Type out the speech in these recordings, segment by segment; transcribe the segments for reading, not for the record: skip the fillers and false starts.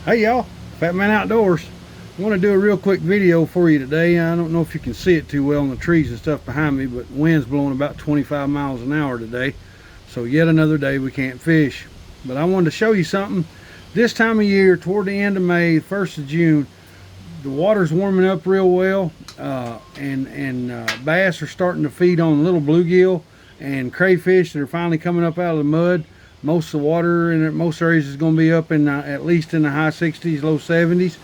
Hey y'all, Fat Man Outdoors. I want to do a real quick video for you today. I don't know if you can see it too well in the trees and stuff behind me, but the wind's blowing about 25 miles an hour today. So yet another day we can't fish. But I wanted to show you something. This time of year, toward the end of May, 1st of June, the water's warming up real well, and bass are starting to feed on little bluegill and crayfish that are finally coming up out of the mud. Most of the water in most areas is going to be up in at least in the high 60s, low 70s.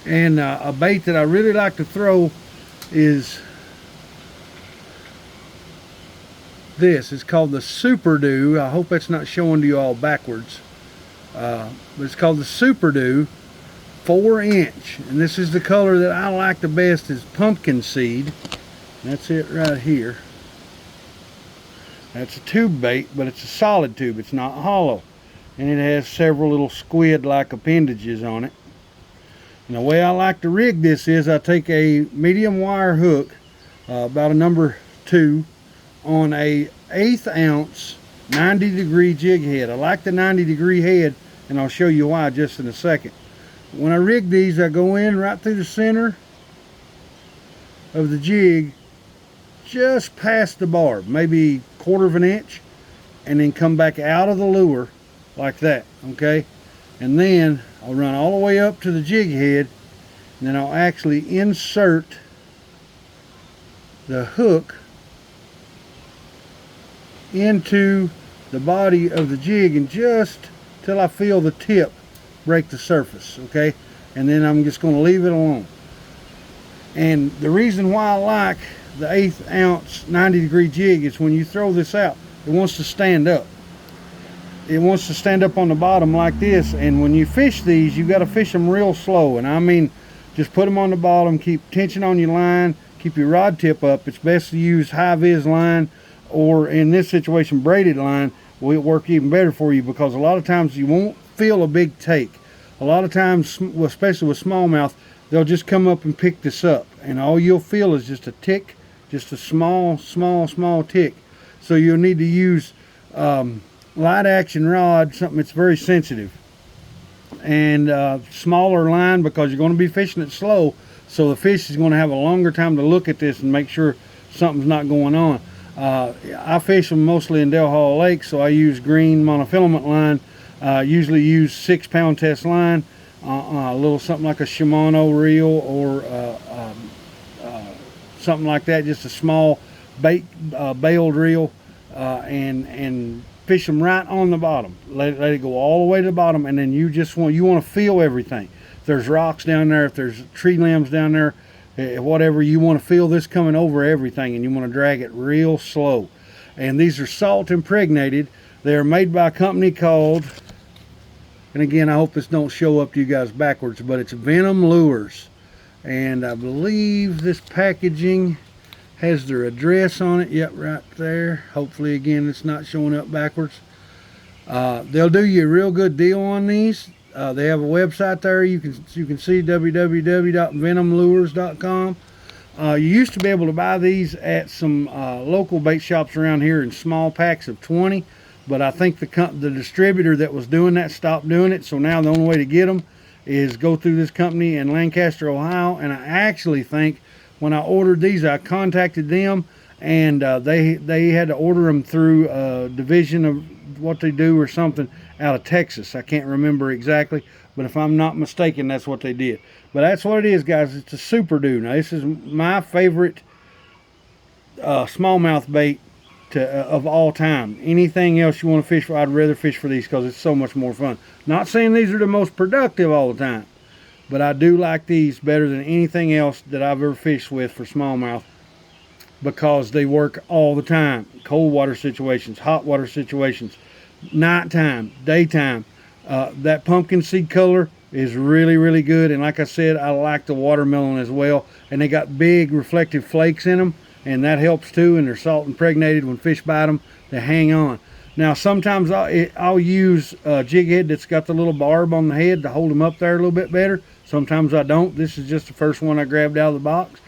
And a bait that I really like to throw is this. It's called the Super Dew. I hope that's not showing to you all backwards. But it's called the Super Dew 4-inch. And this is the color that I like the best, is pumpkin seed. That's it right here. That's a tube bait, but it's a solid tube. It's not hollow. And it has several little squid-like appendages on it. And the way I like to rig this is I take a medium wire hook, about a number 2, on a 1/8 ounce 90-degree jig head. I like the 90-degree head, and I'll show you why just in a second. When I rig these, I go in right through the center of the jig, just past the barb, maybe 1/4 of an inch, and then come back out of the lure like that, okay? And then I'll run all the way up to the jig head, and then I'll actually insert the hook into the body of the jig, and just till I feel the tip break the surface, okay? And then I'm just going to leave it alone. And the reason why I like the 1/8 ounce 90-degree jig is when you throw this out, it wants to stand up. It wants to stand up on the bottom like this, and when you fish these, you got to fish them real slow. And I mean, just put them on the bottom, keep tension on your line, keep your rod tip up. It's best to use high-vis line, or in this situation, braided line will work even better for you, because a lot of times you won't feel a big take. A lot of times, especially with smallmouth, they'll just come up and pick this up, and all you'll feel is just a tick, just a small tick. So you'll need to use light action rod, something that's very sensitive, and smaller line, because you're going to be fishing it slow, so the fish is going to have a longer time to look at this and make sure something's not going on. I fish them mostly in Del Hall Lake, so I use green monofilament line. Usually use 6-pound test line, a little something like a Shimano reel, or something like that, just a small bailed reel, and fish them right on the bottom. Let it go all the way to the bottom, and then you want to feel everything. If there's rocks down there, if there's tree limbs down there, whatever, you want to feel this coming over everything, and you want to drag it real slow. And these are salt impregnated. They're made by a company called, and again, I hope this don't show up to you guys backwards, but it's Venom Lures. And I believe this packaging has their address on it. Yep, right there. Hopefully, again, it's not showing up backwards. They'll do you a real good deal on these. They have a website there. You can see www.venomlures.com. You used to be able to buy these at some local bait shops around here in small packs of 20, but I think the distributor that was doing that stopped doing it. So now the only way to get them is go through this company in Lancaster, Ohio. And I actually think when I ordered these, I contacted them, and they had to order them through a division of what they do or something out of Texas. I can't remember exactly, but if I'm not mistaken, that's what they did. But that's what it is, guys. It's a Super Dew. Now, this is my favorite smallmouth bait of all time. Anything else you want to fish for, I'd rather fish for these, because it's so much more fun. Not saying these are the most productive all the time, but I do like these better than anything else that I've ever fished with for smallmouth, because they work all the time. Cold water situations, hot water situations, nighttime, daytime. That pumpkin seed color is really, really good. And like I said, I like the watermelon as well. And they got big reflective flakes in them, and that helps too. And they're salt impregnated. When fish bite them, they hang on. Now, sometimes I'll use a jig head that's got the little barb on the head to hold them up there a little bit better. Sometimes I don't. This is just the first one I grabbed out of the box.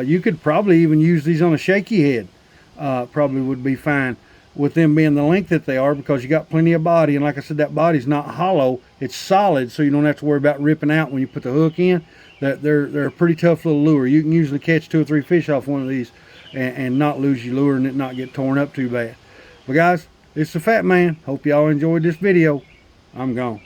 You could probably even use these on a shaky head. Probably would be fine. with them being the length that they are, because you got plenty of body. And like I said, that body's not hollow, it's solid, so you don't have to worry about ripping out when you put the hook in. That they're a pretty tough little lure. You can usually catch 2 or 3 fish off one of these and not lose your lure and it not get torn up too bad. But guys, it's the Fat Man. Hope y'all enjoyed this video. I'm gone.